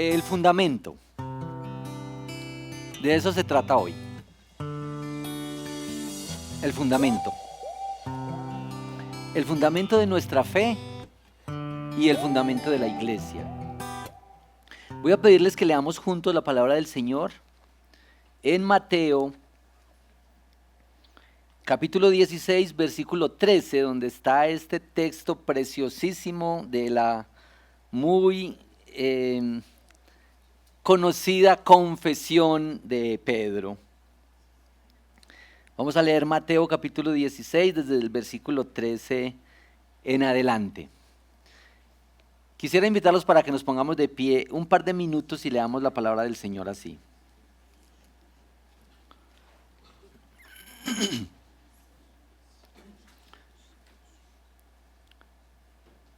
El fundamento. De eso se trata hoy. El fundamento. El fundamento de nuestra fe y el fundamento de la iglesia. Voy a pedirles que leamos juntos la palabra del Señor en Mateo capítulo 16, versículo 13, donde está este texto preciosísimo de la muy conocida confesión de Pedro. Vamos a leer Mateo capítulo 16 desde el versículo 13 en adelante. Quisiera invitarlos para que nos pongamos de pie un par de minutos y leamos la palabra del Señor así.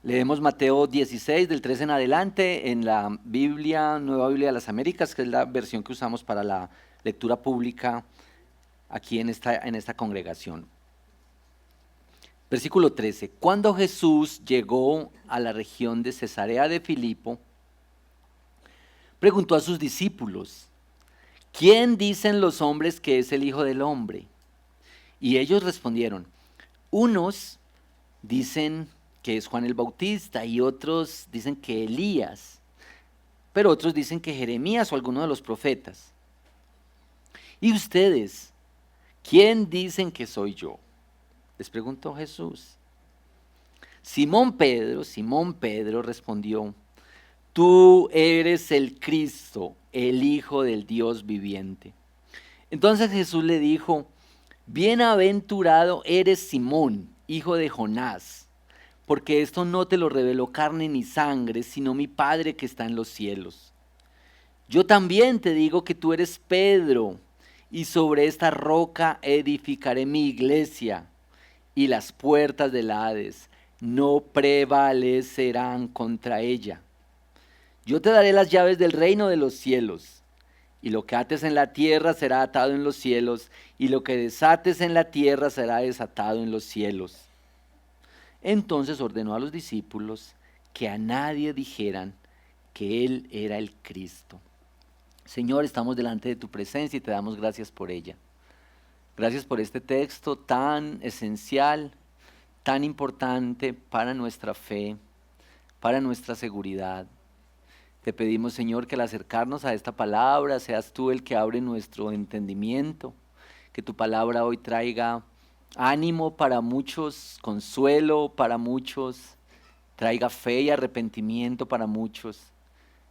Leemos Mateo 16 del 13 en adelante en la Biblia, Nueva Biblia de las Américas, que es la versión que usamos para la lectura pública aquí en esta congregación. Versículo 13. Cuando Jesús llegó a la región de Cesarea de Filipo, preguntó a sus discípulos: ¿quién dicen los hombres que es el Hijo del Hombre? Y ellos respondieron: unos dicen que es Juan el Bautista y otros dicen que Elías, pero otros dicen que Jeremías o alguno de los profetas. ¿Y ustedes, quién dicen que soy yo?, les preguntó Jesús. Simón Pedro respondió: tú eres el Cristo, el Hijo del Dios viviente. Entonces Jesús le dijo: bienaventurado eres Simón, hijo de Jonás, porque esto no te lo reveló carne ni sangre, sino mi Padre que está en los cielos. Yo también te digo que tú eres Pedro, y sobre esta roca edificaré mi iglesia, y las puertas del Hades no prevalecerán contra ella. Yo te daré las llaves del reino de los cielos, y lo que ates en la tierra será atado en los cielos, y lo que desates en la tierra será desatado en los cielos. Entonces ordenó a los discípulos que a nadie dijeran que Él era el Cristo. Señor, estamos delante de tu presencia y te damos gracias por ella. Gracias por este texto tan esencial, tan importante para nuestra fe, para nuestra seguridad. Te pedimos, Señor, que al acercarnos a esta palabra seas tú el que abre nuestro entendimiento, que tu palabra hoy traiga ánimo para muchos, consuelo para muchos, traiga fe y arrepentimiento para muchos,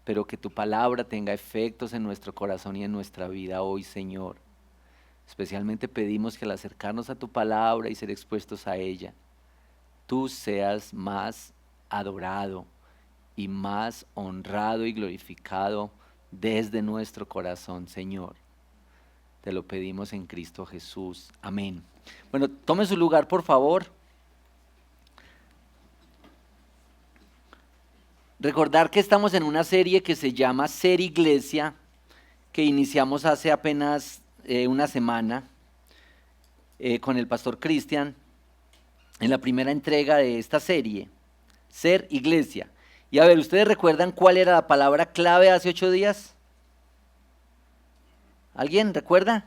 pero que tu palabra tenga efectos en nuestro corazón y en nuestra vida hoy, Señor. Especialmente pedimos que al acercarnos a tu palabra y ser expuestos a ella, tú seas más adorado y más honrado y glorificado desde nuestro corazón, Señor. Te lo pedimos en Cristo Jesús. Amén. Bueno, tome su lugar, por favor. Recordar que estamos en una serie que se llama Ser Iglesia, que iniciamos hace apenas una semana con el pastor Cristian, en la primera entrega de esta serie, Ser Iglesia. Y a ver, ¿ustedes recuerdan cuál era la palabra clave hace 8 días? ¿Alguien recuerda?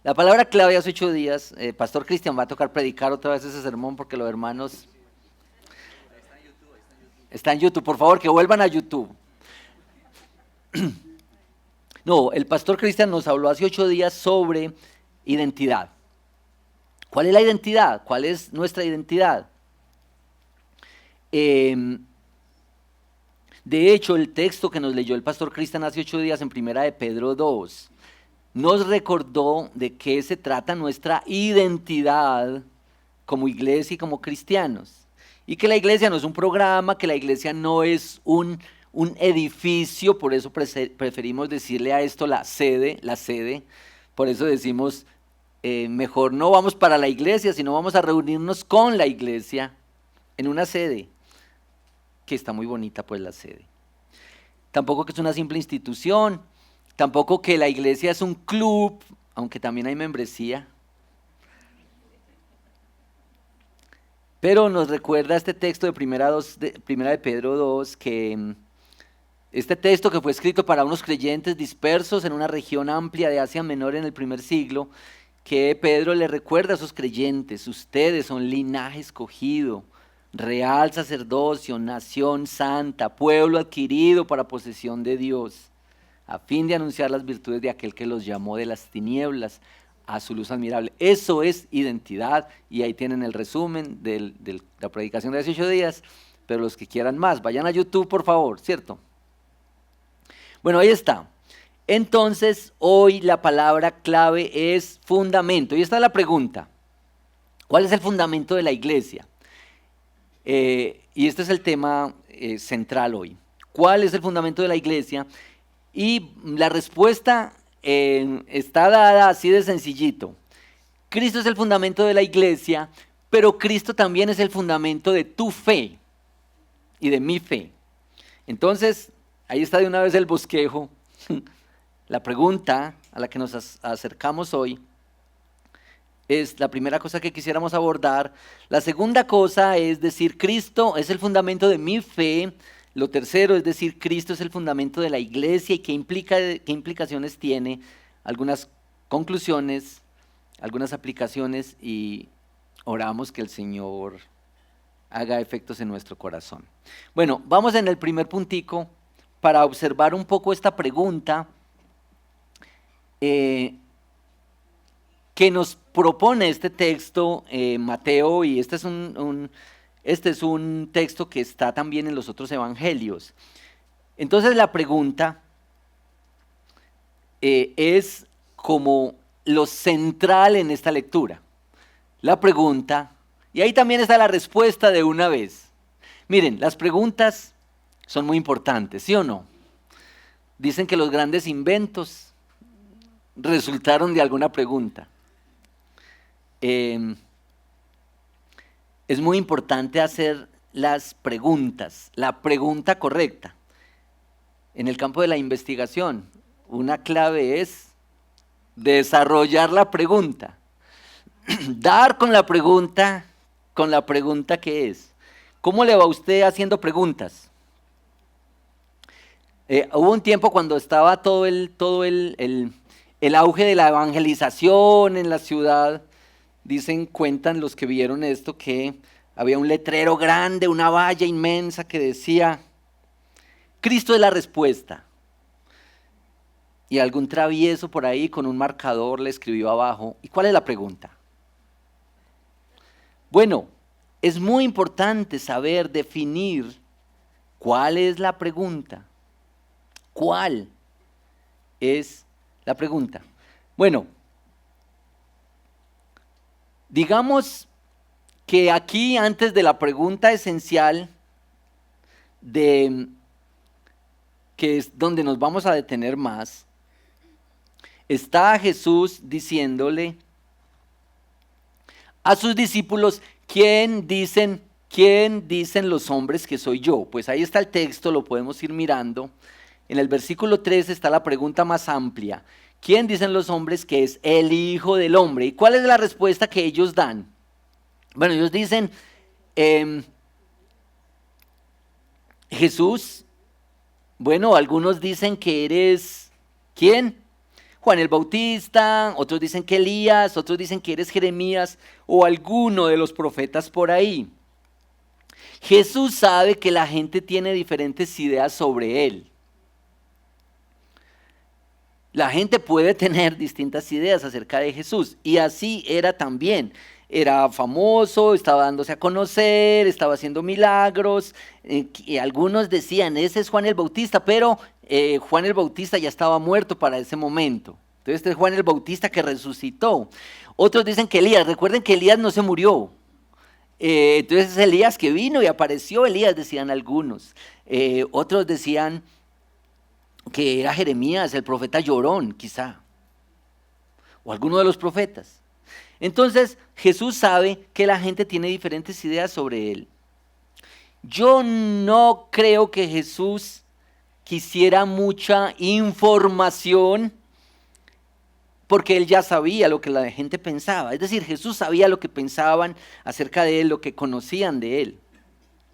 La palabra clave hace 8 días, pastor Cristian va a tocar predicar otra vez ese sermón porque los hermanos... Está en YouTube, por favor, que vuelvan a YouTube. No, el pastor Cristian nos habló hace 8 días sobre identidad. ¿Cuál es la identidad? ¿Cuál es nuestra identidad? De hecho, el texto que nos leyó el pastor Cristian hace 8 días en Primera de Pedro 2 nos recordó de qué se trata nuestra identidad como iglesia y como cristianos. Y que la iglesia no es un programa, que la iglesia no es un edificio, por eso preferimos decirle a esto la sede. Por eso decimos, mejor no vamos para la iglesia, sino vamos a reunirnos con la iglesia en una sede, que está muy bonita pues la sede. Tampoco que es una simple institución, tampoco que la iglesia es un club, aunque también hay membresía. Pero nos recuerda este texto de primera de Pedro 2 que Este texto, que fue escrito para unos creyentes dispersos en una región amplia de Asia Menor en el primer siglo, que Pedro le recuerda a esos creyentes: ustedes son linaje escogido, real sacerdocio, nación santa, pueblo adquirido para posesión de Dios, a fin de anunciar las virtudes de aquel que los llamó de las tinieblas a su luz admirable. Eso es identidad, y ahí tienen el resumen de la predicación de hace 8 días, pero los que quieran más, vayan a YouTube, por favor, ¿cierto? Bueno, ahí está. Entonces, hoy la palabra clave es fundamento. Y esta es la pregunta: ¿cuál es el fundamento de la iglesia? Y este es el tema central hoy. ¿Cuál es el fundamento de la iglesia? Y la respuesta está dada así de sencillito. Cristo es el fundamento de la iglesia, pero Cristo también es el fundamento de tu fe y de mi fe. Entonces, ahí está de una vez el bosquejo. La pregunta a la que nos acercamos hoy es la primera cosa que quisiéramos abordar. La segunda cosa es decir, Cristo es el fundamento de mi fe. Lo tercero es decir, Cristo es el fundamento de la iglesia y qué implicaciones tiene, algunas conclusiones, algunas aplicaciones, y oramos que el Señor haga efectos en nuestro corazón. Bueno, vamos en el primer puntico para observar un poco esta pregunta que nos propone este texto, Mateo, y este es un texto que está también en los otros evangelios. Entonces la pregunta es como lo central en esta lectura. La pregunta, y ahí también está la respuesta de una vez. Miren, las preguntas son muy importantes, ¿sí o no? Dicen que los grandes inventos resultaron de alguna pregunta. Es muy importante hacer las preguntas, la pregunta correcta. En el campo de la investigación, una clave es desarrollar la pregunta, dar con la pregunta que es. ¿Cómo le va a usted haciendo preguntas? Hubo un tiempo cuando estaba todo el auge de la evangelización en la ciudad. Cuentan los que vieron esto, que había un letrero grande, una valla inmensa que decía: Cristo es la respuesta. Y algún travieso por ahí con un marcador le escribió abajo: ¿y cuál es la pregunta? Bueno, es muy importante saber definir cuál es la pregunta. ¿Cuál es la pregunta? Bueno, digamos que aquí, antes de la pregunta esencial, que es donde nos vamos a detener más, está Jesús diciéndole a sus discípulos: ¿quién dicen los hombres que soy yo? Pues ahí está el texto, lo podemos ir mirando. En el versículo 3 está la pregunta más amplia: ¿quién dicen los hombres que es el Hijo del Hombre? ¿Y cuál es la respuesta que ellos dan? Bueno, ellos dicen, Jesús. Bueno, algunos dicen que eres, ¿quién? Juan el Bautista, otros dicen que Elías, otros dicen que eres Jeremías o alguno de los profetas por ahí. Jesús sabe que la gente tiene diferentes ideas sobre él. La gente puede tener distintas ideas acerca de Jesús, y así era también. Era famoso, estaba dándose a conocer, estaba haciendo milagros, y algunos decían: ese es Juan el Bautista, pero Juan el Bautista ya estaba muerto para ese momento. Entonces este es Juan el Bautista que resucitó. Otros dicen que Elías. Recuerden que Elías no se murió. Entonces es Elías que vino y apareció Elías, decían algunos. Otros decían que era Jeremías, el profeta llorón, quizá, o alguno de los profetas. Entonces Jesús sabe que la gente tiene diferentes ideas sobre él. Yo no creo que Jesús quisiera mucha información, porque él ya sabía lo que la gente pensaba. Es decir, Jesús sabía lo que pensaban acerca de él, lo que conocían de él.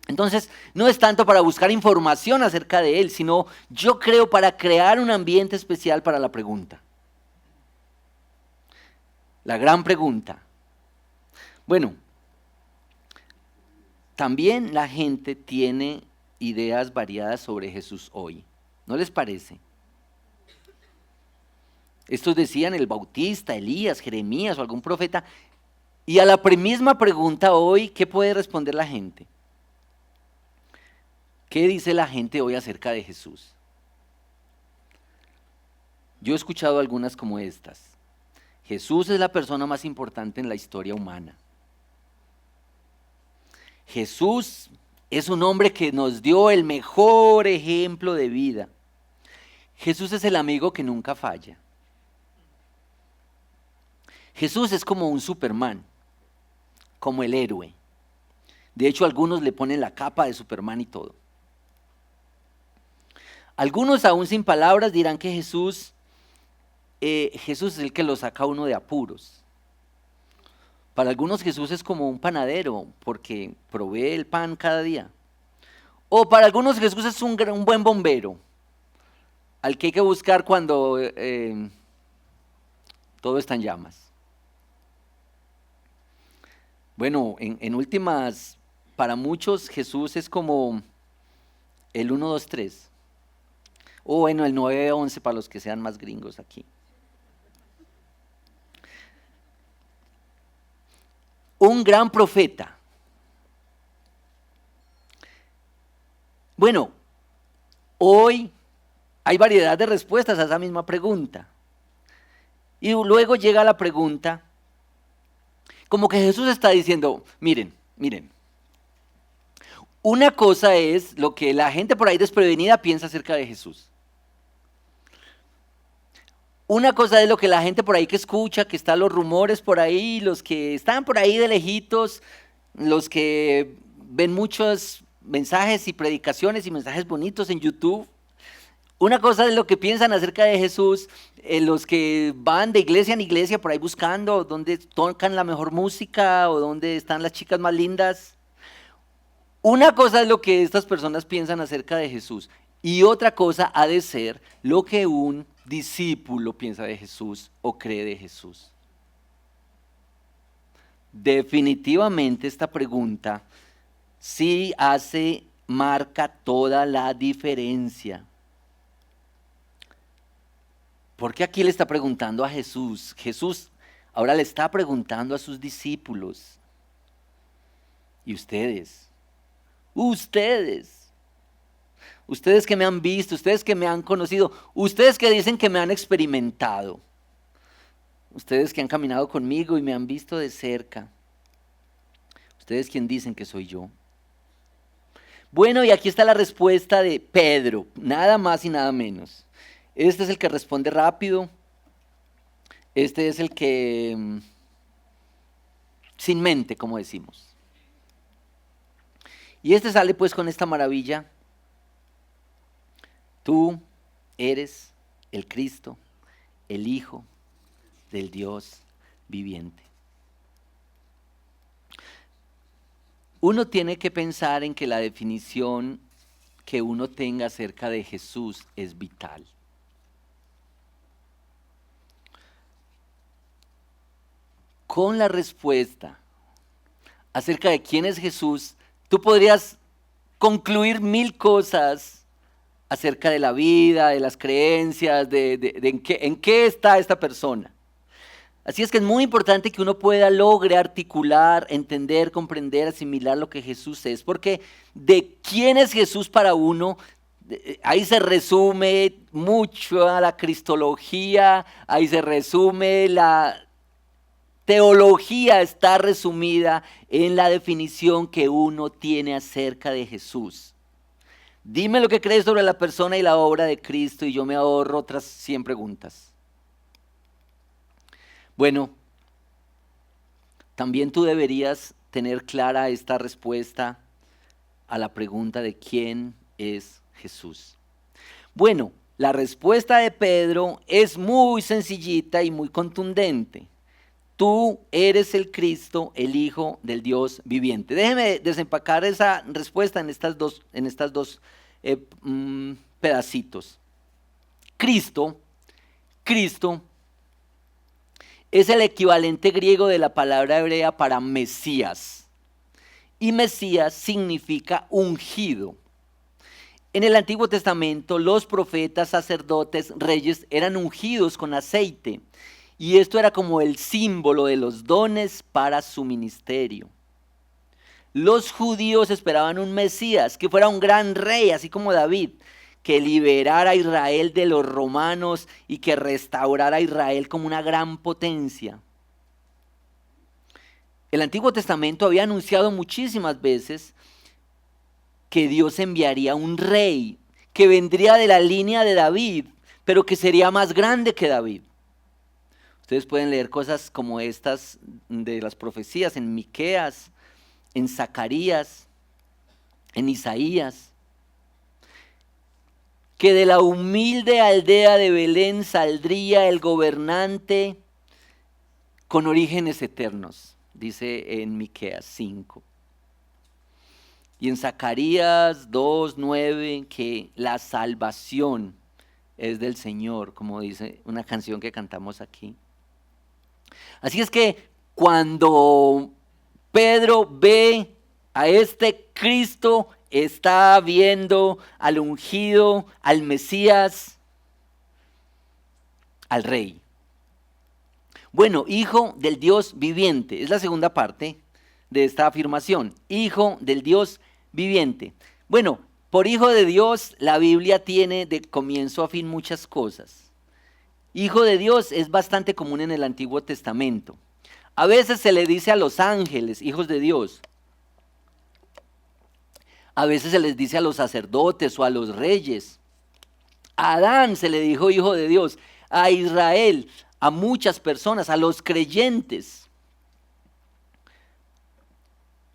Entonces, no es tanto para buscar información acerca de él, sino yo creo para crear un ambiente especial para la pregunta. La gran pregunta. Bueno, también la gente tiene ideas variadas sobre Jesús hoy. ¿No les parece? Estos decían el Bautista, Elías, Jeremías o algún profeta. Y a la misma pregunta hoy, ¿qué puede responder la gente? ¿Qué dice la gente hoy acerca de Jesús? Yo he escuchado algunas como estas. Jesús es la persona más importante en la historia humana. Jesús es un hombre que nos dio el mejor ejemplo de vida. Jesús es el amigo que nunca falla. Jesús es como un Superman, como el héroe. De hecho, algunos le ponen la capa de Superman y todo. Algunos, aún sin palabras, dirán que Jesús es el que lo saca a uno de apuros. Para algunos Jesús es como un panadero, porque provee el pan cada día. O para algunos Jesús es un buen bombero, al que hay que buscar cuando todo está en llamas. Bueno, en últimas, para muchos Jesús es como el 1, 2, 3. O bueno, el 9, 11 para los que sean más gringos aquí. Un gran profeta. Bueno, hoy hay variedad de respuestas a esa misma pregunta. Y luego llega la pregunta, como que Jesús está diciendo, miren, una cosa es lo que la gente por ahí desprevenida piensa acerca de Jesús. Una cosa es lo que la gente por ahí que escucha, que están los rumores por ahí, los que están por ahí de lejitos, los que ven muchos mensajes y predicaciones y mensajes bonitos en YouTube. Una cosa es lo que piensan acerca de Jesús, los que van de iglesia en iglesia por ahí buscando dónde tocan la mejor música o dónde están las chicas más lindas. Una cosa es lo que estas personas piensan acerca de Jesús y otra cosa ha de ser lo que un discípulo piensa de Jesús o cree de Jesús. Definitivamente esta pregunta sí marca toda la diferencia. Porque aquí le está preguntando a Jesús. Jesús ahora le está preguntando a sus discípulos. ¿Y ustedes? Ustedes que me han visto, ustedes que me han conocido, ustedes que dicen que me han experimentado, ustedes que han caminado conmigo y me han visto de cerca, ustedes quien dicen que soy yo. Bueno, y aquí está la respuesta de Pedro, nada más y nada menos. Este es el que responde rápido, este es el que sin mente, como decimos. Y este sale pues con esta maravilla. Tú eres el Cristo, el Hijo del Dios viviente. Uno tiene que pensar en que la definición que uno tenga acerca de Jesús es vital. Con la respuesta acerca de quién es Jesús, tú podrías concluir 1000 cosas acerca de la vida, de las creencias, de en qué está esta persona. Así es que es muy importante que uno pueda lograr articular, entender, comprender, asimilar lo que Jesús es, porque de quién es Jesús para uno, ahí se resume mucho a la cristología, ahí se resume la teología, está resumida en la definición que uno tiene acerca de Jesús. Dime lo que crees sobre la persona y la obra de Cristo y yo me ahorro otras 100 preguntas. Bueno, también tú deberías tener clara esta respuesta a la pregunta de quién es Jesús. Bueno, la respuesta de Pedro es muy sencillita y muy contundente. tú eres el Cristo, el Hijo del Dios viviente. Déjeme desempacar esa respuesta en estas dos pedacitos. Cristo es el equivalente griego de la palabra hebrea para Mesías. Y Mesías significa ungido. En el Antiguo Testamento, los profetas, sacerdotes, reyes eran ungidos con aceite. Y esto era como el símbolo de los dones para su ministerio. Los judíos esperaban un Mesías, que fuera un gran rey, así como David, que liberara a Israel de los romanos y que restaurara a Israel como una gran potencia. El Antiguo Testamento había anunciado muchísimas veces que Dios enviaría un rey que vendría de la línea de David, pero que sería más grande que David. Ustedes pueden leer cosas como estas de las profecías en Miqueas, en Zacarías, en Isaías. Que de la humilde aldea de Belén saldría el gobernante con orígenes eternos, dice en Miqueas 5. Y en Zacarías 2:9, que la salvación es del Señor, como dice una canción que cantamos aquí. Así es que cuando Pedro ve a este Cristo, está viendo al ungido, al Mesías, al Rey. Bueno, hijo del Dios viviente, es la segunda parte de esta afirmación, hijo del Dios viviente. Bueno, por hijo de Dios la Biblia tiene de comienzo a fin muchas cosas. Hijo de Dios es bastante común en el Antiguo Testamento. A veces se le dice a los ángeles, hijos de Dios. A veces se les dice a los sacerdotes o a los reyes. A Adán se le dijo hijo de Dios. A Israel, a muchas personas, a los creyentes.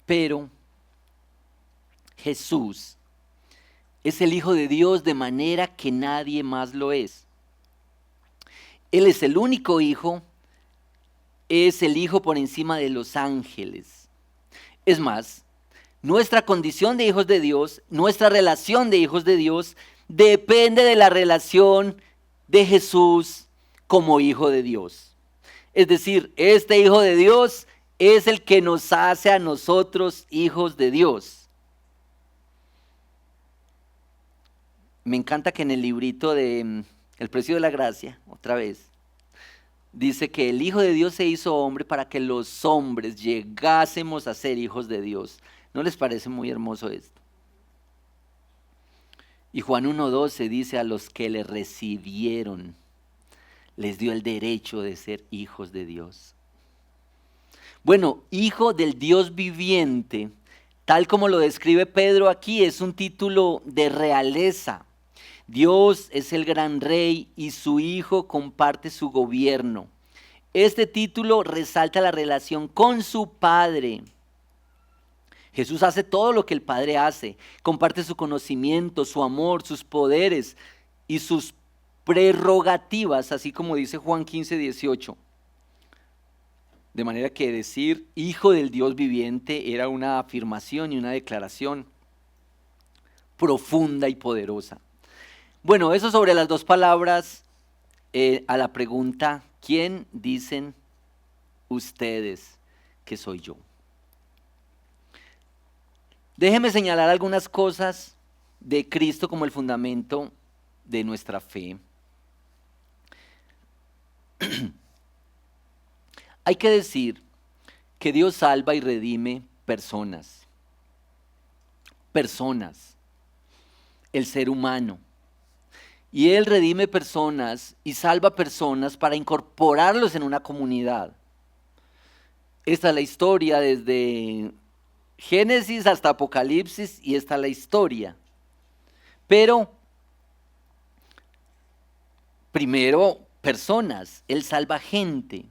Pero Jesús es el Hijo de Dios de manera que nadie más lo es. Él es el único Hijo, es el Hijo por encima de los ángeles. Es más, nuestra condición de hijos de Dios, nuestra relación de hijos de Dios, depende de la relación de Jesús como Hijo de Dios. Es decir, este Hijo de Dios es el que nos hace a nosotros hijos de Dios. Me encanta que en el librito de El precio de la gracia, otra vez, dice que el Hijo de Dios se hizo hombre para que los hombres llegásemos a ser hijos de Dios. ¿No les parece muy hermoso esto? Y Juan 1:12 dice: a los que le recibieron, les dio el derecho de ser hijos de Dios. Bueno, hijo del Dios viviente, tal como lo describe Pedro aquí, es un título de realeza. Dios es el gran rey y su Hijo comparte su gobierno. Este título resalta la relación con su Padre. Jesús hace todo lo que el Padre hace, comparte su conocimiento, su amor, sus poderes y sus prerrogativas, así como dice Juan 15:18. De manera que decir hijo del Dios viviente era una afirmación y una declaración profunda y poderosa. Bueno, eso sobre las dos palabras a la pregunta, ¿quién dicen ustedes que soy yo? Déjenme señalar algunas cosas de Cristo como el fundamento de nuestra fe. Hay que decir que Dios salva y redime personas. Personas. El ser humano. Y Él redime personas y salva personas para incorporarlos en una comunidad. Esta es la historia desde Génesis hasta Apocalipsis y esta es la historia. Pero, primero, personas. Él salva gente.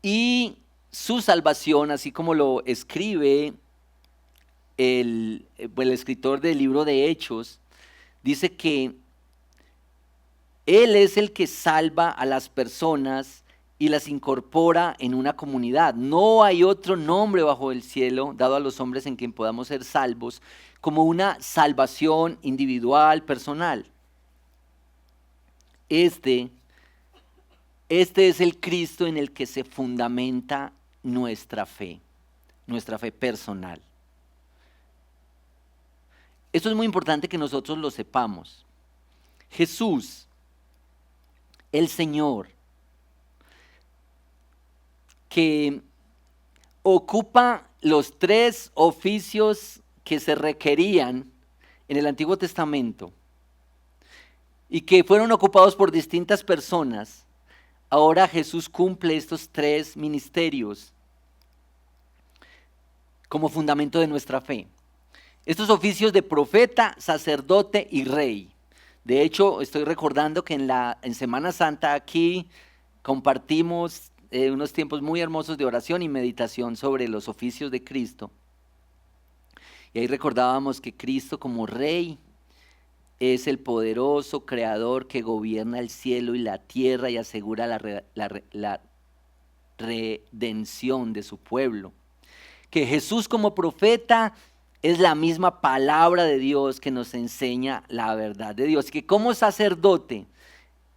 Y su salvación, así como lo escribe el escritor del libro de Hechos, dice que Él es el que salva a las personas y las incorpora en una comunidad. No hay otro nombre bajo el cielo dado a los hombres en quien podamos ser salvos, como una salvación individual, personal. Este es el Cristo en el que se fundamenta nuestra fe personal. Esto es muy importante que nosotros lo sepamos. Jesús, el Señor, que ocupa los 3 oficios que se requerían en el Antiguo Testamento y que fueron ocupados por distintas personas, ahora Jesús cumple estos 3 ministerios como fundamento de nuestra fe. Estos oficios de profeta, sacerdote y rey. De hecho, estoy recordando que en Semana Santa aquí compartimos unos tiempos muy hermosos de oración y meditación sobre los oficios de Cristo. Y ahí recordábamos que Cristo como rey es el poderoso creador que gobierna el cielo y la tierra y asegura la redención de su pueblo. Que Jesús como profeta es la misma palabra de Dios que nos enseña la verdad de Dios. Que como sacerdote,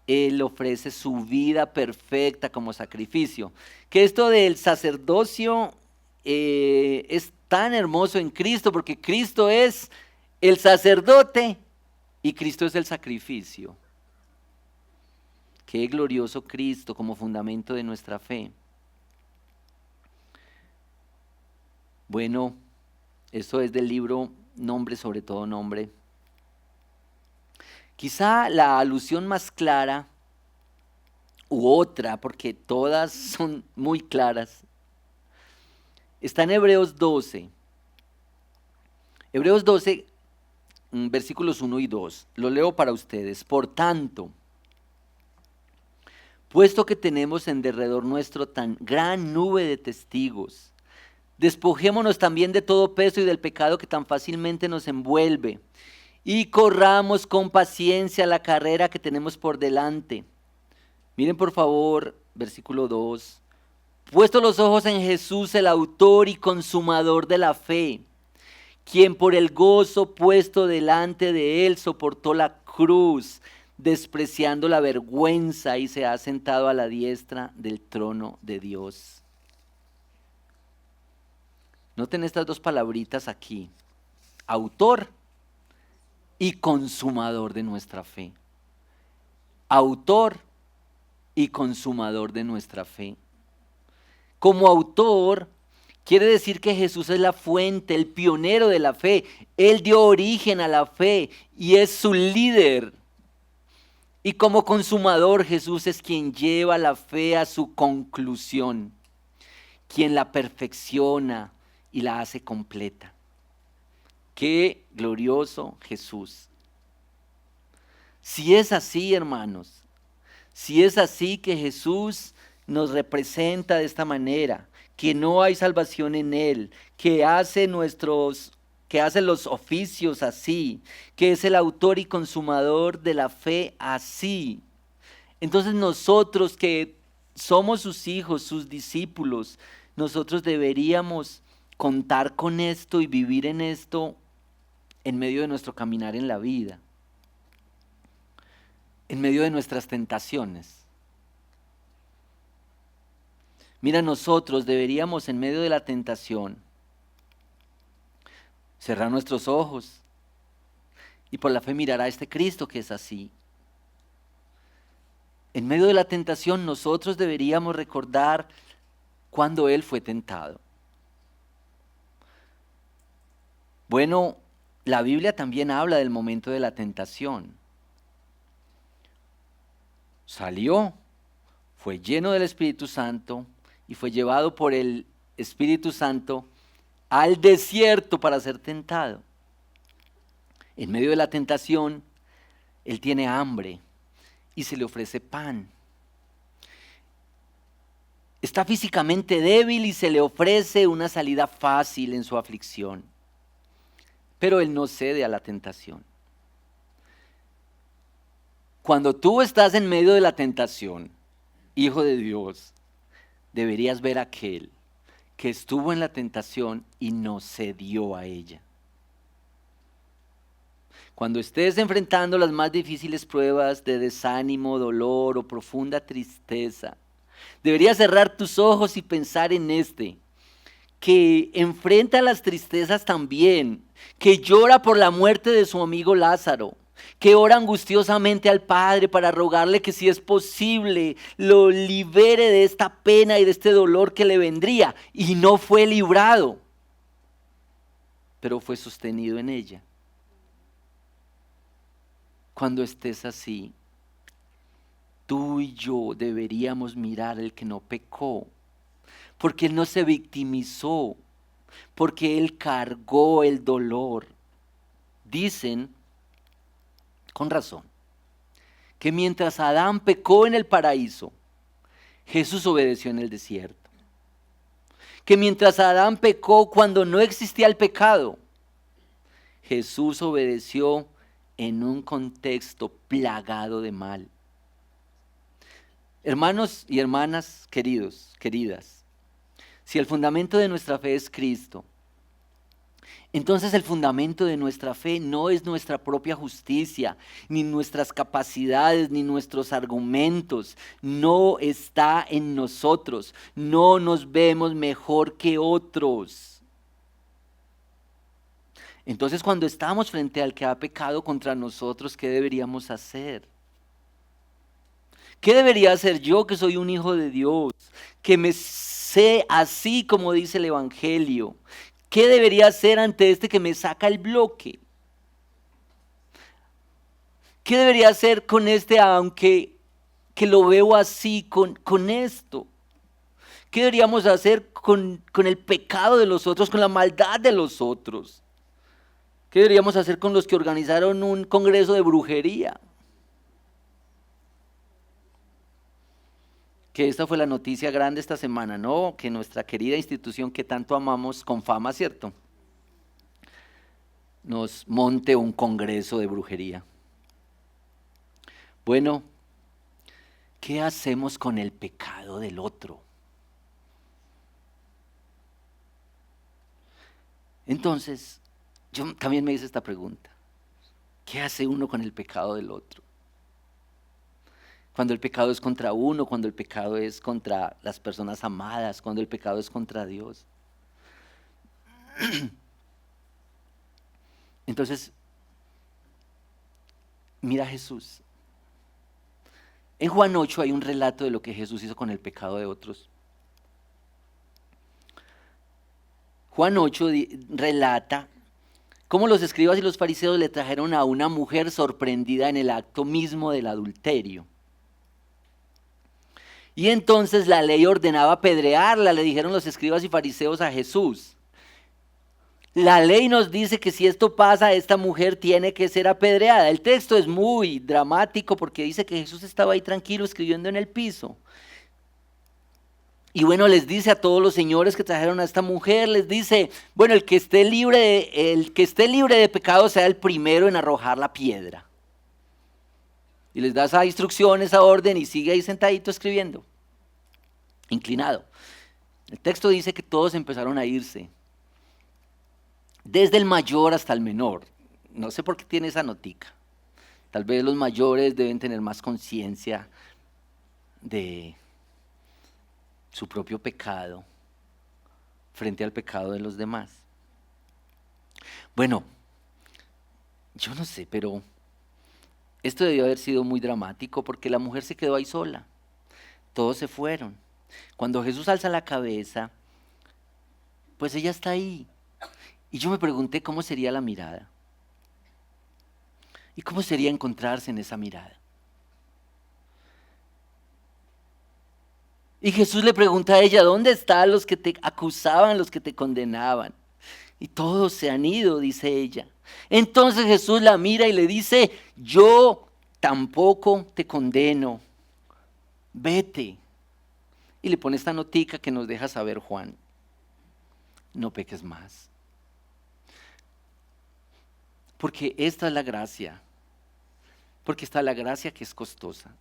Él ofrece su vida perfecta como sacrificio. Que esto del sacerdocio es tan hermoso en Cristo, porque Cristo es el sacerdote y Cristo es el sacrificio. Qué glorioso Cristo como fundamento de nuestra fe. Bueno, eso es del libro Nombre sobre todo nombre. Quizá la alusión más clara, u otra, porque todas son muy claras, está en Hebreos 12. Hebreos 12, versículos 1 y 2. Lo leo para ustedes. Por tanto, puesto que tenemos en derredor nuestro tan gran nube de testigos, despojémonos también de todo peso y del pecado que tan fácilmente nos envuelve, y corramos con paciencia la carrera que tenemos por delante. Miren por favor, versículo 2. Puesto los ojos en Jesús, el autor y consumador de la fe, quien por el gozo puesto delante de él soportó la cruz, despreciando la vergüenza, y se ha sentado a la diestra del trono de Dios. Noten estas 2 palabritas aquí: autor y consumador de nuestra fe. Autor y consumador de nuestra fe. Como autor, quiere decir que Jesús es la fuente, el pionero de la fe. Él dio origen a la fe y es su líder. Y como consumador, Jesús es quien lleva la fe a su conclusión, quien la perfecciona y la hace completa. Qué glorioso Jesús. Si es así, hermanos, si es así que Jesús nos representa de esta manera, que no hay salvación en Él, que hace los oficios así, que es el autor y consumador de la fe así, entonces nosotros que somos sus hijos, sus discípulos, nosotros deberíamos contar con esto y vivir en esto en medio de nuestro caminar en la vida, en medio de nuestras tentaciones. Mira, nosotros deberíamos en medio de la tentación cerrar nuestros ojos y por la fe mirar a este Cristo que es así. En medio de la tentación nosotros deberíamos recordar cuando Él fue tentado. Bueno, la Biblia también habla del momento de la tentación. Salió, fue lleno del Espíritu Santo y fue llevado por el Espíritu Santo al desierto para ser tentado. En medio de la tentación, Él tiene hambre y se le ofrece pan. Está físicamente débil y se le ofrece una salida fácil en su aflicción. Pero Él no cede a la tentación. Cuando tú estás en medio de la tentación, hijo de Dios, deberías ver a aquel que estuvo en la tentación y no cedió a ella. Cuando estés enfrentando las más difíciles pruebas de desánimo, dolor o profunda tristeza, deberías cerrar tus ojos y pensar en este, que enfrenta las tristezas también, que llora por la muerte de su amigo Lázaro, que ora angustiosamente al Padre para rogarle que si es posible lo libere de esta pena y de este dolor que le vendría, y no fue librado, pero fue sostenido en ella. Cuando estés así, tú y yo deberíamos mirar al que no pecó, porque él no se victimizó, porque él cargó el dolor. Dicen, con razón, que mientras Adán pecó en el paraíso, Jesús obedeció en el desierto. Que mientras Adán pecó cuando no existía el pecado, Jesús obedeció en un contexto plagado de mal. Hermanos y hermanas queridos, queridas, si el fundamento de nuestra fe es Cristo, entonces el fundamento de nuestra fe no es nuestra propia justicia, ni nuestras capacidades, ni nuestros argumentos. No está en nosotros. No nos vemos mejor que otros. Entonces cuando estamos frente al que ha pecado contra nosotros, ¿qué deberíamos hacer? ¿Qué debería hacer yo que soy un hijo de Dios? Que me sé así como dice el Evangelio. ¿Qué debería hacer ante este que me saca el bloque? ¿Qué debería hacer con este aunque que lo veo así, con esto? ¿Qué deberíamos hacer con el pecado de los otros, con la maldad de los otros? ¿Qué deberíamos hacer con los que organizaron un congreso de brujería? Que esta fue la noticia grande esta semana, ¿no? Que nuestra querida institución que tanto amamos con fama, ¿cierto? Nos monte un congreso de brujería. Bueno, ¿qué hacemos con el pecado del otro? Entonces, yo también me hice esta pregunta. ¿Qué hace uno con el pecado del otro? Cuando el pecado es contra uno, cuando el pecado es contra las personas amadas, cuando el pecado es contra Dios. Entonces, mira a Jesús. En Juan 8 hay un relato de lo que Jesús hizo con el pecado de otros. Juan 8 relata cómo los escribas y los fariseos le trajeron a una mujer sorprendida en el acto mismo del adulterio. Y entonces la ley ordenaba apedrearla, le dijeron los escribas y fariseos a Jesús. La ley nos dice que si esto pasa, esta mujer tiene que ser apedreada. El texto es muy dramático porque dice que Jesús estaba ahí tranquilo escribiendo en el piso. Y bueno, les dice a todos los señores que trajeron a esta mujer, les dice, bueno, el que esté libre de pecado sea el primero en arrojar la piedra. Y les da esa instrucción, esa orden y sigue ahí sentadito escribiendo, inclinado. El texto dice que todos empezaron a irse, desde el mayor hasta el menor. No sé por qué tiene esa notica. Tal vez los mayores deben tener más conciencia de su propio pecado frente al pecado de los demás. Bueno, yo no sé, pero esto debió haber sido muy dramático porque la mujer se quedó ahí sola. Todos se fueron. Cuando Jesús alza la cabeza, pues ella está ahí. Y yo me pregunté cómo sería la mirada. ¿Y cómo sería encontrarse en esa mirada? Y Jesús le pregunta a ella, ¿dónde están los que te acusaban, los que te condenaban? Y todos se han ido, dice ella. Entonces Jesús la mira y le dice, yo tampoco te condeno, vete. Y le pone esta notica que nos deja saber Juan, no peques más. Porque esta es la gracia. Porque está la gracia que es costosa.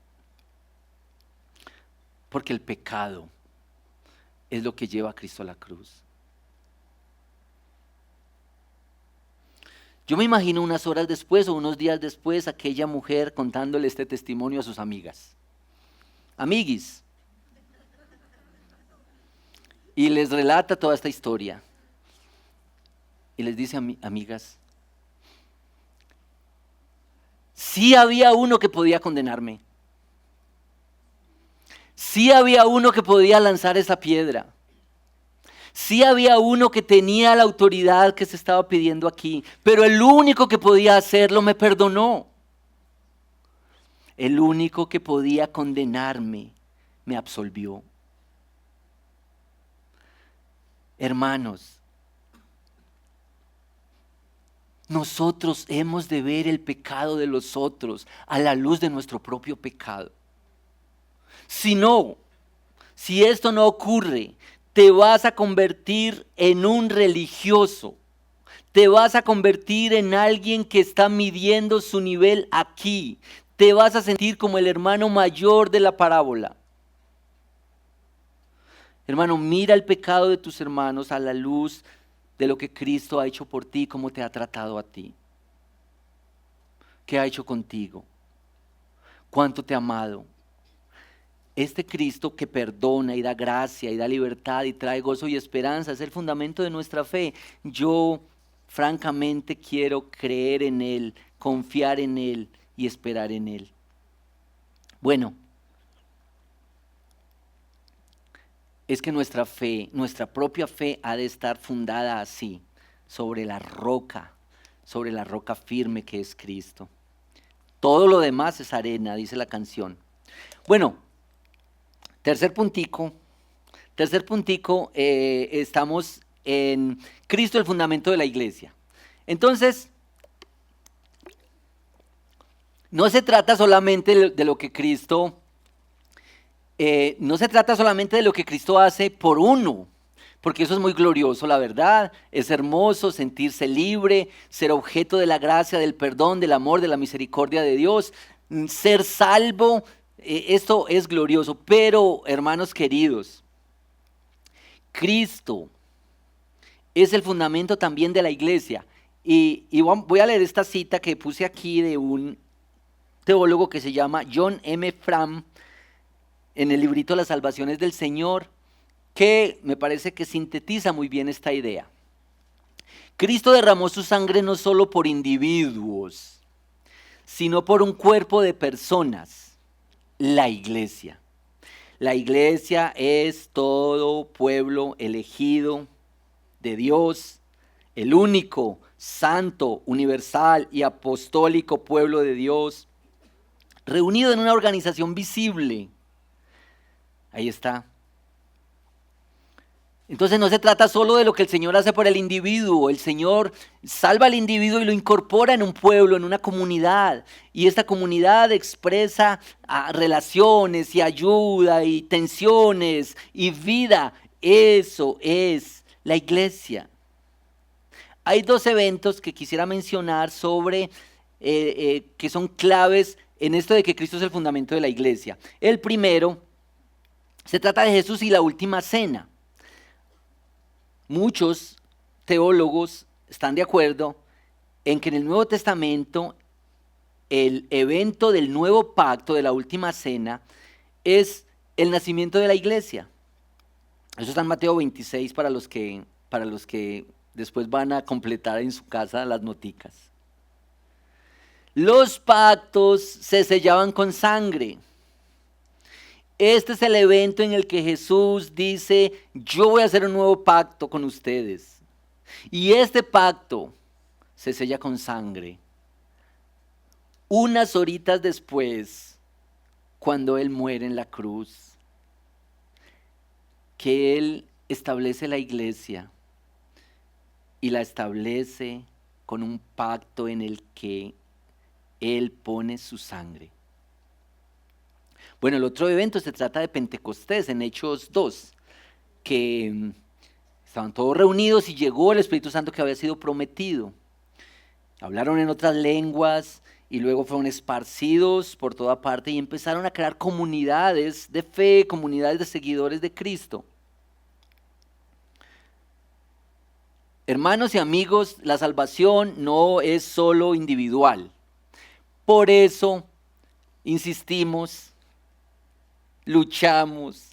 Porque el pecado es lo que lleva a Cristo a la cruz. Yo me imagino unas horas después o unos días después aquella mujer contándole este testimonio a sus amigas. Amiguis. Y les relata toda esta historia. Y les dice, amigas, sí había uno que podía condenarme. Sí había uno que podía lanzar esa piedra. Sí había uno que tenía la autoridad que se estaba pidiendo aquí, pero el único que podía hacerlo me perdonó. El único que podía condenarme me absolvió. Hermanos, nosotros hemos de ver el pecado de los otros a la luz de nuestro propio pecado. Si esto no ocurre, te vas a convertir en un religioso. Te vas a convertir en alguien que está midiendo su nivel aquí. Te vas a sentir como el hermano mayor de la parábola. Hermano, mira el pecado de tus hermanos a la luz de lo que Cristo ha hecho por ti, cómo te ha tratado a ti. ¿Qué ha hecho contigo? ¿Cuánto te ha amado? Este Cristo que perdona y da gracia y da libertad y trae gozo y esperanza es el fundamento de nuestra fe. Yo francamente quiero creer en Él, confiar en Él y esperar en Él. Bueno, es que nuestra fe, nuestra propia fe ha de estar fundada así, sobre la roca firme que es Cristo. Todo lo demás es arena, dice la canción. Bueno, tercer puntico, estamos en Cristo, el fundamento de la iglesia. Entonces, no se trata solamente de lo que Cristo, hace por uno, porque eso es muy glorioso, la verdad, es hermoso sentirse libre, ser objeto de la gracia, del perdón, del amor, de la misericordia de Dios, ser salvo. Esto es glorioso, pero hermanos queridos, Cristo es el fundamento también de la iglesia. Y voy a leer esta cita que puse aquí de un teólogo que se llama John M. Fram en el librito Las Salvaciones del Señor, que me parece que sintetiza muy bien esta idea. Cristo derramó su sangre no solo por individuos, sino por un cuerpo de personas. La iglesia. La iglesia es todo pueblo elegido de Dios, el único, santo, universal y apostólico pueblo de Dios, reunido en una organización visible. Ahí está. Entonces no se trata solo de lo que el Señor hace por el individuo. El Señor salva al individuo y lo incorpora en un pueblo, en una comunidad. Y esta comunidad expresa relaciones y ayuda y tensiones y vida. Eso es la iglesia. Hay dos eventos que quisiera mencionar sobre que son claves en esto de que Cristo es el fundamento de la iglesia. El primero, se trata de Jesús y la última cena. Muchos teólogos están de acuerdo en que en el Nuevo Testamento el evento del nuevo pacto, de la última cena, es el nacimiento de la iglesia. Eso está en Mateo 26 para los que después van a completar en su casa las noticas. Los pactos se sellaban con sangre. Este es el evento en el que Jesús dice, yo voy a hacer un nuevo pacto con ustedes. Y este pacto se sella con sangre. Unas horitas después, cuando Él muere en la cruz, que Él establece la iglesia y la establece con un pacto en el que Él pone su sangre. Bueno, el otro evento se trata de Pentecostés, en Hechos 2, que estaban todos reunidos y llegó el Espíritu Santo que había sido prometido. Hablaron en otras lenguas y luego fueron esparcidos por toda parte y empezaron a crear comunidades de fe, comunidades de seguidores de Cristo. Hermanos y amigos, la salvación no es solo individual. Por eso insistimos, luchamos,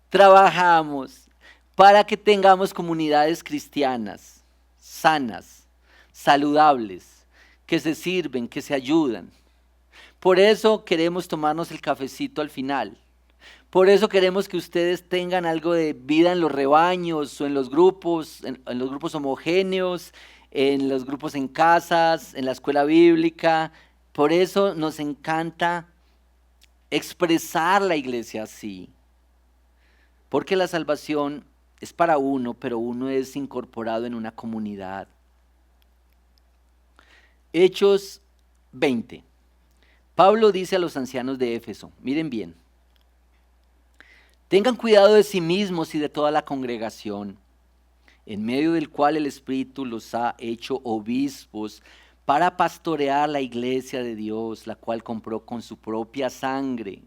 trabajamos para que tengamos comunidades cristianas, sanas, saludables, que se sirven, que se ayudan. Por eso queremos tomarnos el cafecito al final. Por eso queremos que ustedes tengan algo de vida en los rebaños o en los grupos, en los grupos homogéneos, en los grupos en casas, en la escuela bíblica. Por eso nos encanta expresar la iglesia así. Porque la salvación es para uno, pero uno es incorporado en una comunidad. Hechos 20. Pablo dice a los ancianos de Éfeso, miren bien, tengan cuidado de sí mismos y de toda la congregación, en medio del cual el Espíritu los ha hecho obispos para pastorear la iglesia de Dios, la cual compró con su propia sangre.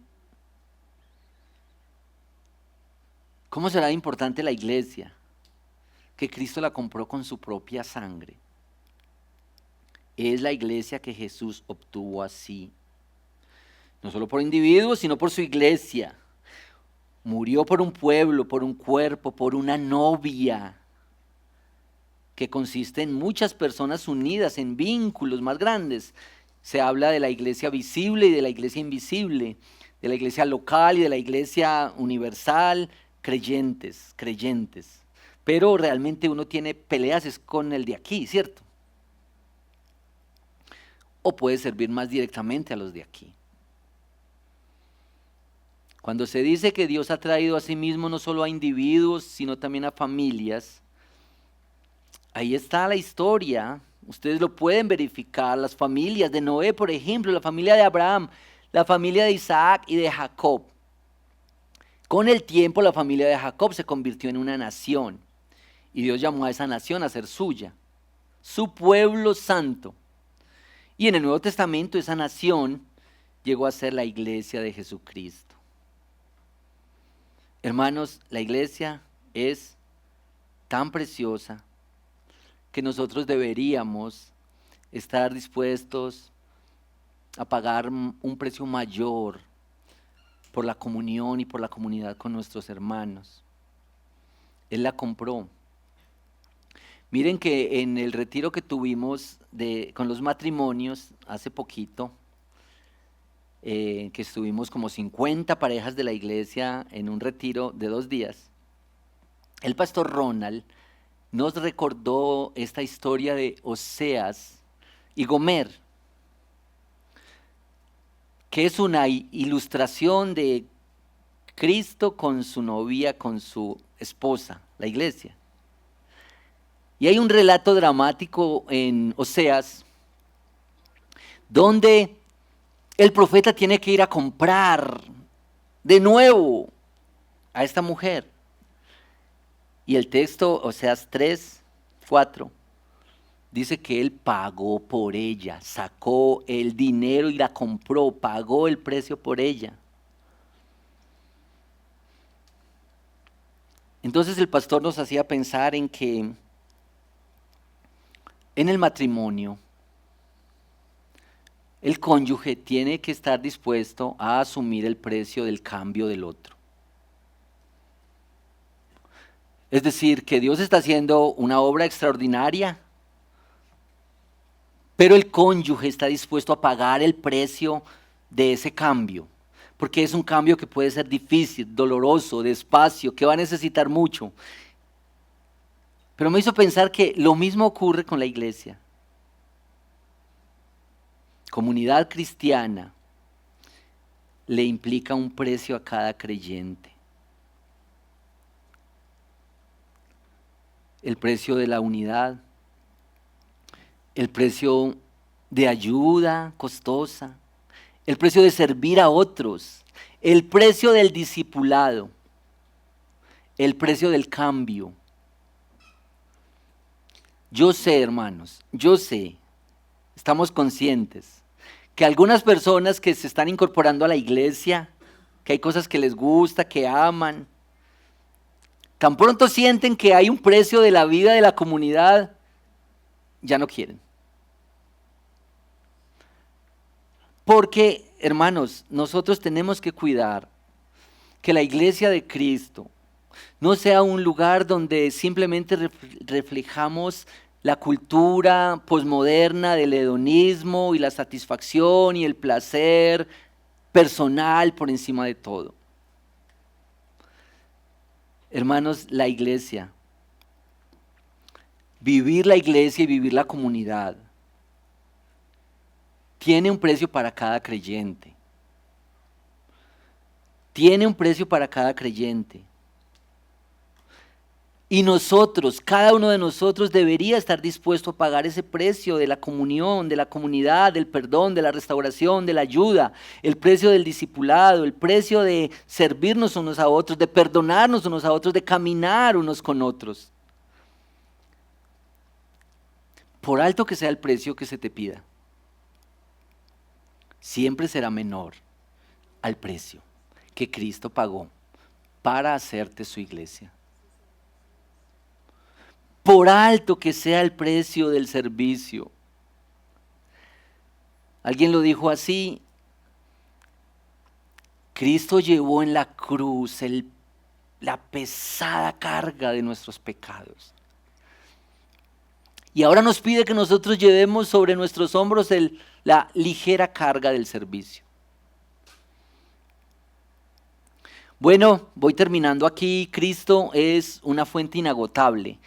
¿Cómo será importante la iglesia? Que Cristo la compró con su propia sangre. Es la iglesia que Jesús obtuvo así. No solo por individuos, sino por su iglesia. Murió por un pueblo, por un cuerpo, por una novia, que consiste en muchas personas unidas en vínculos más grandes. Se habla de la iglesia visible y de la iglesia invisible, de la iglesia local y de la iglesia universal, creyentes. Pero realmente uno tiene peleas es con el de aquí, ¿cierto? O puede servir más directamente a los de aquí. Cuando se dice que Dios ha traído a sí mismo no solo a individuos, sino también a familias, ahí está la historia. Ustedes lo pueden verificar. Las familias de Noé, por ejemplo, la familia de Abraham, la familia de Isaac y de Jacob. Con el tiempo la familia de Jacob se convirtió en una nación y Dios llamó a esa nación a ser suya, su pueblo santo. Y en el Nuevo Testamento esa nación llegó a ser la iglesia de Jesucristo. Hermanos, la iglesia es tan preciosa que nosotros deberíamos estar dispuestos a pagar un precio mayor por la comunión y por la comunidad con nuestros hermanos. Él la compró. Miren que en el retiro que tuvimos con los matrimonios hace poquito, que estuvimos como 50 parejas de la iglesia en un retiro de 2 días, el pastor Ronald nos recordó esta historia de Oseas y Gomer, que es una ilustración de Cristo con su novia, con su esposa, la iglesia. Y hay un relato dramático en Oseas donde el profeta tiene que ir a comprar de nuevo a esta mujer. Y el texto, Oseas 3:4, dice que él pagó por ella, sacó el dinero y la compró, pagó el precio por ella. Entonces el pastor nos hacía pensar en que en el matrimonio el cónyuge tiene que estar dispuesto a asumir el precio del cambio del otro. Es decir, que Dios está haciendo una obra extraordinaria, pero el cónyuge está dispuesto a pagar el precio de ese cambio, porque es un cambio que puede ser difícil, doloroso, despacio, que va a necesitar mucho. Pero me hizo pensar que lo mismo ocurre con la iglesia. Comunidad cristiana le implica un precio a cada creyente. El precio de la unidad, el precio de ayuda costosa, el precio de servir a otros, el precio del discipulado, el precio del cambio. Yo sé, hermanos, estamos conscientes que algunas personas que se están incorporando a la iglesia, que hay cosas que les gusta, que aman, tan pronto sienten que hay un precio de la vida de la comunidad, ya no quieren. Porque, hermanos, nosotros tenemos que cuidar que la iglesia de Cristo no sea un lugar donde simplemente reflejamos la cultura posmoderna del hedonismo y la satisfacción y el placer personal por encima de todo. Hermanos, la iglesia, vivir la iglesia y vivir la comunidad, tiene un precio para cada creyente. Tiene un precio para cada creyente. Y nosotros, cada uno de nosotros debería estar dispuesto a pagar ese precio de la comunión, de la comunidad, del perdón, de la restauración, de la ayuda, el precio del discipulado, el precio de servirnos unos a otros, de perdonarnos unos a otros, de caminar unos con otros. Por alto que sea el precio que se te pida, siempre será menor al precio que Cristo pagó para hacerte su iglesia. Por alto que sea el precio del servicio. Alguien lo dijo así: Cristo llevó en la cruz la pesada carga de nuestros pecados. Y ahora nos pide que nosotros llevemos sobre nuestros hombros la ligera carga del servicio. Bueno, voy terminando aquí. Cristo es una fuente inagotable.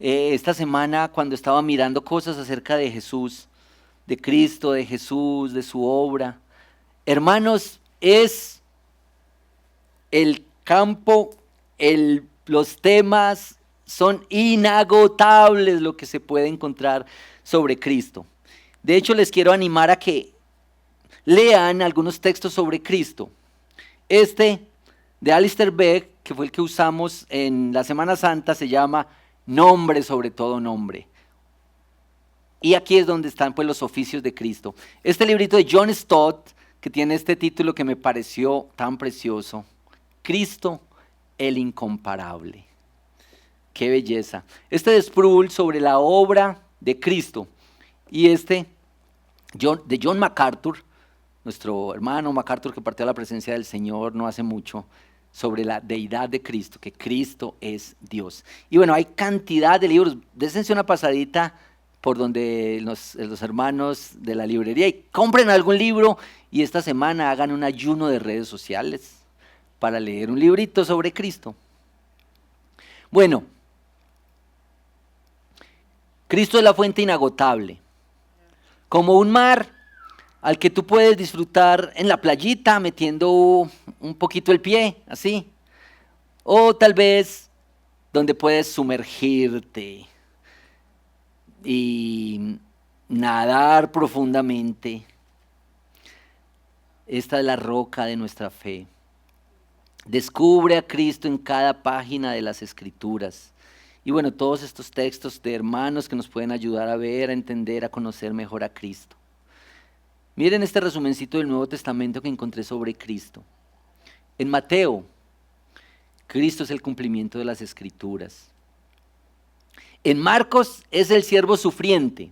Esta semana, cuando estaba mirando cosas acerca de Jesús, de Cristo, de Jesús, de su obra, hermanos, es el campo, los temas son inagotables lo que se puede encontrar sobre Cristo. De hecho, les quiero animar a que lean algunos textos sobre Cristo. Este de Alistair Begg, que fue el que usamos en la Semana Santa, se llama Nombre sobre todo nombre. Y aquí es donde están pues los oficios de Cristo. Este librito de John Stott, que tiene este título que me pareció tan precioso: Cristo el incomparable. Qué belleza. Este de Sproul sobre la obra de Cristo. Y este de John MacArthur, nuestro hermano MacArthur, que partió a la presencia del Señor no hace mucho, sobre la deidad de Cristo, que Cristo es Dios. Y bueno, hay cantidad de libros. Désense una pasadita por donde los hermanos de la librería y compren algún libro, y esta semana hagan un ayuno de redes sociales para leer un librito sobre Cristo. Bueno, Cristo es la fuente inagotable, como un mar al que tú puedes disfrutar en la playita metiendo un poquito el pie, así. O tal vez donde puedes sumergirte y nadar profundamente. Esta es la roca de nuestra fe. Descubre a Cristo en cada página de las Escrituras. Y bueno, todos estos textos de hermanos que nos pueden ayudar a ver, a entender, a conocer mejor a Cristo. Miren este resumencito del Nuevo Testamento que encontré sobre Cristo. En Mateo, Cristo es el cumplimiento de las Escrituras. En Marcos es el siervo sufriente.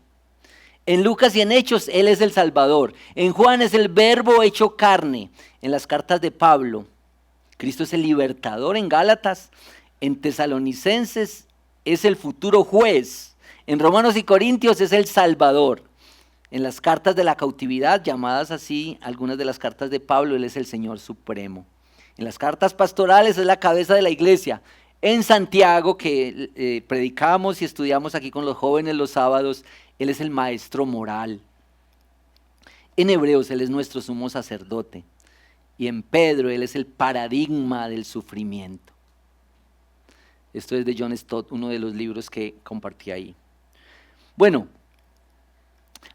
En Lucas y en Hechos Él es el Salvador. En Juan es el Verbo hecho carne. En las cartas de Pablo, Cristo es el libertador. En Gálatas, en Tesalonicenses es el futuro juez. En Romanos y Corintios es el Salvador. En las cartas de la cautividad, llamadas así algunas de las cartas de Pablo, Él es el Señor Supremo. En las cartas pastorales es la cabeza de la iglesia. En Santiago, que predicamos y estudiamos aquí con los jóvenes los sábados, Él es el maestro moral. En Hebreos Él es nuestro sumo sacerdote. Y en Pedro Él es el paradigma del sufrimiento. Esto es de John Stott, uno de los libros que compartí ahí. Bueno,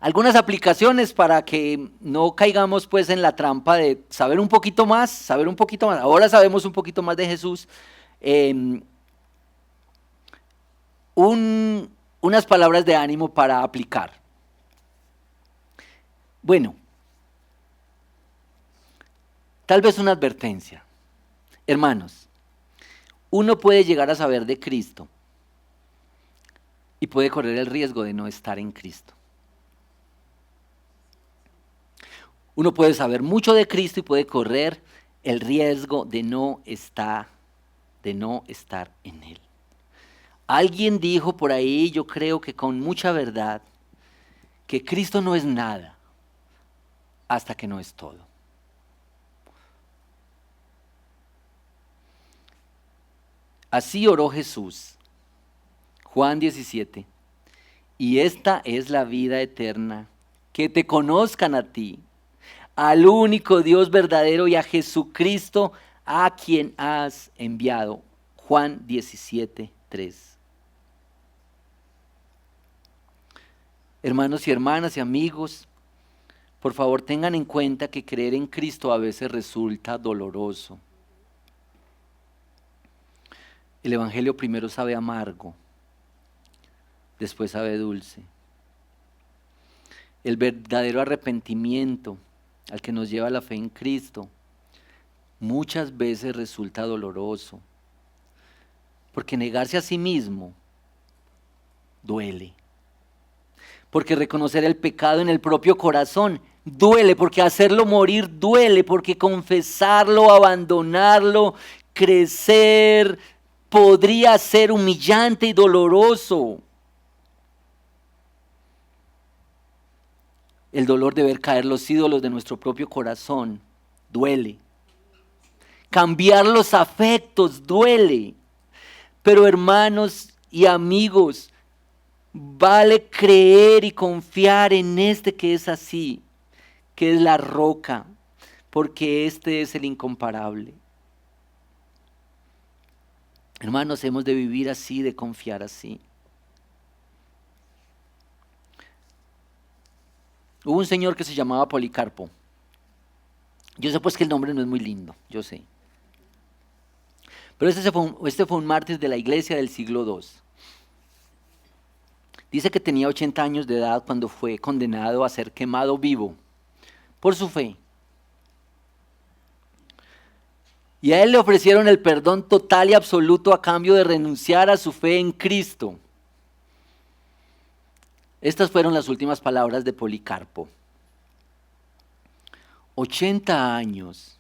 algunas aplicaciones para que no caigamos pues en la trampa de saber un poquito más. Ahora sabemos un poquito más de Jesús. Unas palabras de ánimo para aplicar. Bueno, Tal vez una advertencia. Hermanos, uno puede llegar a saber de Cristo y puede correr el riesgo de no estar en Cristo. Uno puede saber mucho de Cristo y puede correr el riesgo de no estar en Él. Alguien dijo por ahí, yo creo que con mucha verdad, que Cristo no es nada hasta que no es todo. Así oró Jesús, Juan 17, y esta es la vida eterna, que te conozcan a ti, al único Dios verdadero y a Jesucristo a quien has enviado. Juan 17, 3. Hermanos y hermanas y amigos, por favor tengan en cuenta que creer en Cristo a veces resulta doloroso. El Evangelio primero sabe amargo, después sabe dulce. El verdadero arrepentimiento al que nos lleva la fe en Cristo muchas veces resulta doloroso, porque negarse a sí mismo duele. Porque reconocer el pecado en el propio corazón duele, porque hacerlo morir duele, porque confesarlo, abandonarlo, crecer, podría ser humillante y doloroso. El dolor de ver caer los ídolos de nuestro propio corazón duele. Cambiar los afectos duele. Pero hermanos y amigos, vale creer y confiar en este que es así, que es la roca, porque este es el incomparable. Hermanos, hemos de vivir así, de confiar así. Hubo un señor que se llamaba Policarpo. Yo sé pues que el nombre no es muy lindo, yo sé. Pero este fue un mártir de la iglesia del siglo II. Dice que tenía 80 años de edad cuando fue condenado a ser quemado vivo por su fe. Y a él le ofrecieron el perdón total y absoluto a cambio de renunciar a su fe en Cristo. Estas fueron las últimas palabras de Policarpo. 80 años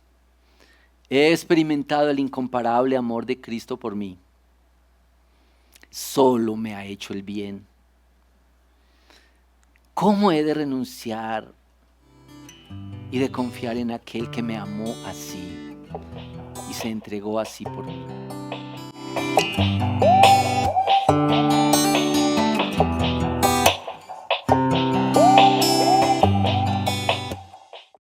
he experimentado el incomparable amor de Cristo por mí. Solo me ha hecho el bien. ¿Cómo he de renunciar y de confiar en aquel que me amó así y se entregó así por mí?